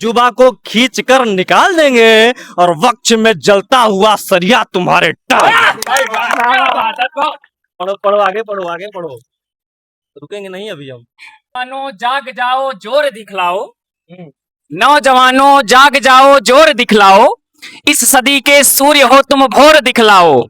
जुबा को खींच कर निकाल देंगे और वक्त में जलता हुआ सरिया तुम्हारे टांग। पढ़ो पढ़ो आगे पढ़ो आगे पढ़ो, रुकेंगे नहीं अभी हम। नौजवानों जाग जाओ जोर दिखलाओ, नौजवानों जाग जाओ जोर दिखलाओ, इस सदी के सूर्य हो तुम भोर दिखलाओ।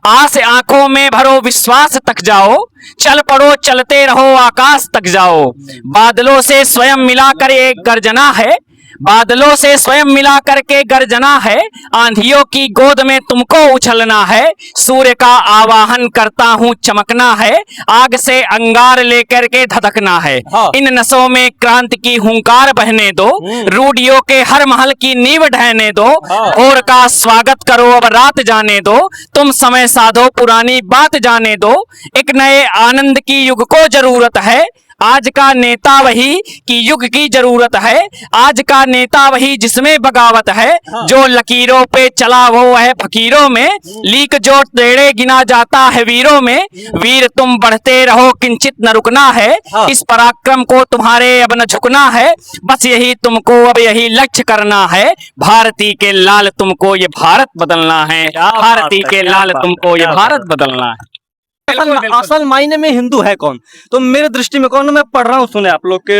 आस आंखों में भरो विश्वास तक जाओ, चल पड़ो चलते रहो आकाश तक जाओ। बादलों से स्वयं मिलाकर एक गर्जना है, बादलों से स्वयं मिला करके गर्जना है। आंधियों की गोद में तुमको उछलना है, सूर्य का आवाहन करता हूँ चमकना है। आग से अंगार लेकर के धधकना है, इन नसों में क्रांति की हुंकार बहने दो। रूढ़ियों के हर महल की नींव ढहने दो, भोर का स्वागत करो अब रात जाने दो। तुम समय साधो पुरानी बात जाने दो, एक नए आनंद की युग को जरूरत है। आज का नेता वही कि युग की जरूरत है, आज का नेता वही जिसमें बगावत है। जो लकीरों पे चला वो है फकीरों में, लीक जो टेढ़े गिना जाता है वीरों में। वीर तुम बढ़ते रहो किंचित न रुकना है, इस पराक्रम को तुम्हारे अब न झुकना है। बस यही तुमको अब यही लक्ष्य करना है, भारती के लाल तुमको ये भारत बदलना है, भारती के लाल तुमको ये भारत बदलना है। असल मायने में हिंदू है कौन? तो मेरे दृष्टि में कौन? मैं पढ़ रहा हूं, सुने आप लोग के।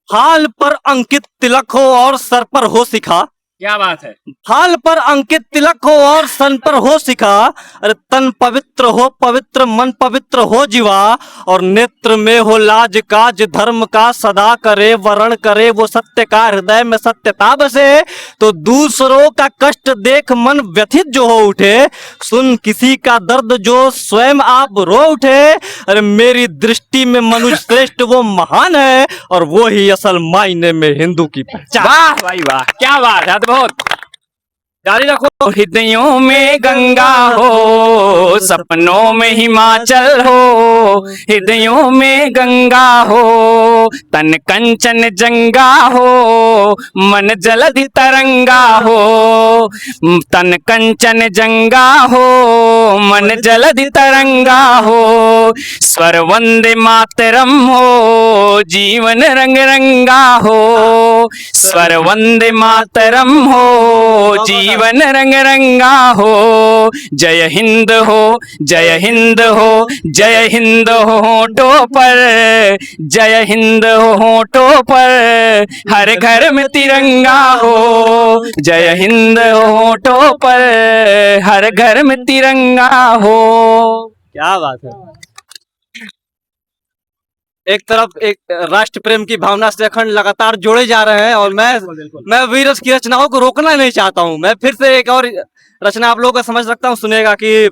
हाल पर अंकित तिलक हो और सर पर हो शिखा। क्या बात है। हाल पर अंकित तिलक हो और सन पर हो शिखा। अरे तन पवित्र हो पवित्र मन पवित्र हो जीवा, और नेत्र में हो लाज काज धर्म का सदा करे वरण करे वो सत्य का हृदय में सत्यता बसे। तो दूसरों का कष्ट देख मन व्यथित जो हो उठे, सुन किसी का दर्द जो स्वयं आप रो उठे। अरे मेरी दृष्टि में मनुष्य श्रेष्ठ वो महान है, और वो ही असल मायने में हिंदू की पहचान। वाह भाई वाह, क्या बात है, बहुत जारी रखो। हृदयों में गंगा हो सपनों में हिमाचल हो, हृदयों में गंगा हो तन कंचन जंगा हो, मन जलधि तरंगा हो। तन कंचन जंगा हो मन जलधि तरंगा हो, स्वर वंदे मातरम हो जीवन रंग रंगा हो। स्वर वंदे मातरम हो जीवन रंग रंगा हो। जय हिंद हो जय हिंद हो जय हिंद हो होठों पर, जय हिंद हो होठों पर, हर घर में तिरंगा हो। जय हिंद हो होठों पर, हर घर में तिरंगा हो। क्या बात है। एक तरफ एक राष्ट्र प्रेम की भावना से अखंड लगातार जोड़े जा रहे हैं, और मैं वीरस की रचनाओं को रोकना नहीं चाहता हूं। मैं फिर से एक और रचना आप लोगों को समझ रखता हूं, सुनेगा कि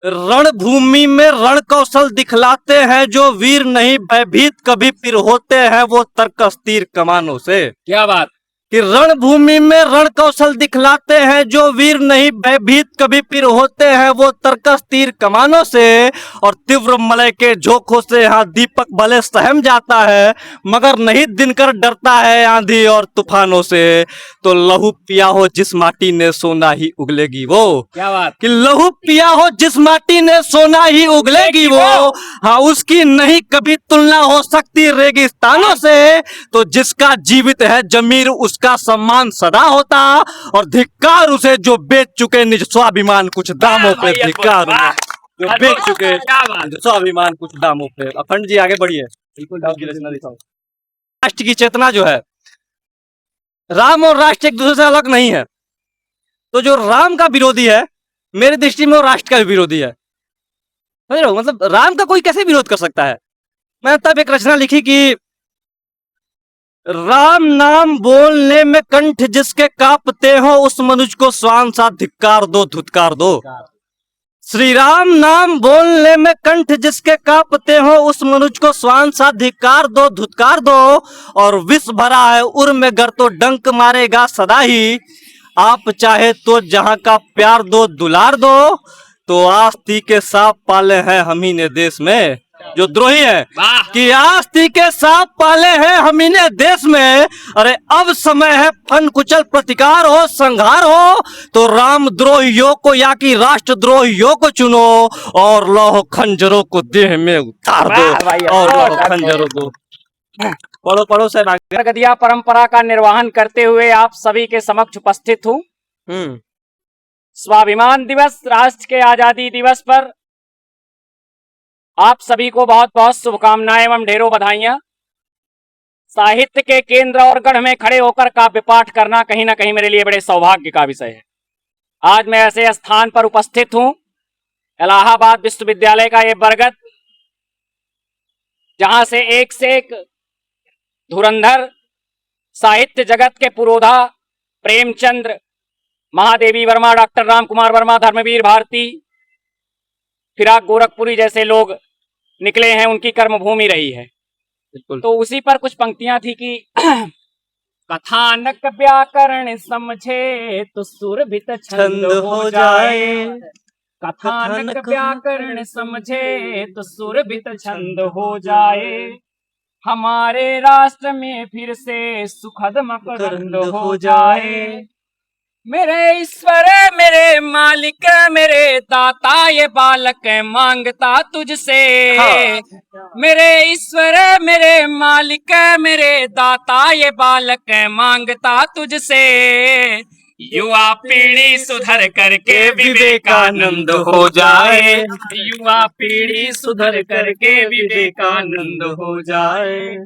रणभूमि में रण कौशल दिखलाते हैं जो वीर नहीं भयभीत कभी फिर होते हैं वो तर्कस तीर कमानों से। क्या बात कि रणभूमि में रण कौशल दिखलाते हैं जो वीर नहीं भयभीत कभी फिर होते हैं वो तर्कस तीर कमानों से। और तीव्र मलय के झोंकों से यहाँ दीपक भले सहम जाता है, मगर नहीं दिनकर डरता है आंधी और तूफानों से। तो लहू पिया हो जिस माटी ने सोना ही उगलेगी वो। क्या बात। कि लहू पिया हो जिस माटी ने सोना ही उगलेगी वो, हाँ उसकी नहीं कभी तुलना हो सकती रेगिस्तानों से। तो जिसका जीवित है जमीर उसका सम्मान सदा होता, और धिक्कार उसे जो बेच चुके निज स्वाभिमान कुछ दामों पे। धिक्कार जो बेच चुके निज स्वाभिमान कुछ दामों पे। अखंड जी आगे बढ़िए। राष्ट्र की चेतना जो है, राम और राष्ट्र एक दूसरे से अलग नहीं है। तो जो राम का विरोधी है मेरी दृष्टि में वो राष्ट्र का भी विरोधी है। समझ रहे हो? मतलब राम का कोई कैसे विरोध कर सकता है। मैं तब एक रचना लिखी कि राम नाम बोलने में कंठ जिसके कांपते हो उस मनुष्य को स्वान सा धिक्कार दो धुतकार दो। श्री राम नाम बोलने में कंठ जिसके कांपते हो उस मनुष्य को स्वान सा धिक्कार दो धुतकार दो। और विष भरा है उर में गर तो डंक मारेगा सदा ही, आप चाहे तो जहां का प्यार दो दुलार दो। तो आस्ती के सांप पाले हैं हम ही ने देश में, जो द्रोही है वाह। कि आस्ती के सांप पाले हैं हम इन्हें देश में, अरे अब समय है फन कुचल प्रतिकार हो संहार हो, तो राम द्रोहियों को या कि राष्ट्र द्रोहियों को चुनो और लौह खंजरों को देह में उतार वाह भाई, दो और और लौह खंजरों को पढ़ो पढ़ो साहब आगे। गदिया परंपरा का निर्वहन करते हुए आप सभी के समक्ष उपस्थित हूँ। स्वाभिमान दिवस, राष्ट्र के आजादी दिवस पर आप सभी को बहुत बहुत शुभकामनाएं एवं ढेरों बधाइयां। साहित्य के केंद्र और गढ़ में खड़े होकर काव्य पाठ करना कहीं ना कहीं मेरे लिए बड़े सौभाग्य का विषय है। आज मैं ऐसे स्थान पर उपस्थित हूं, इलाहाबाद विश्वविद्यालय का ये बरगद, जहां से एक धुरंधर साहित्य जगत के पुरोधा प्रेमचंद्र, महादेवी वर्मा, डॉक्टर राम कुमार वर्मा, धर्मवीर भारती, फिराक गोरखपुरी जैसे लोग निकले हैं, उनकी कर्मभूमि रही है। तो उसी पर कुछ पंक्तियां थी कि कथानक व्याकरण समझे तो सुरभित छंद हो जाए, कथानक व्याकरण समझे तो सुरभित छंद हो जाए, हमारे राष्ट्र में फिर से सुखद मकरंद हो जाए। मेरे ईश्वर मेरे मालिक मेरे दाता ये बालक मांगता तुझसे, मेरे ईश्वर मेरे मालिक मेरे दाता ये बालक मांगता तुझसे, युवा पीढ़ी सुधर करके विवेकानंद हो जाए, युवा पीढ़ी सुधर करके विवेकानंद हो जाए।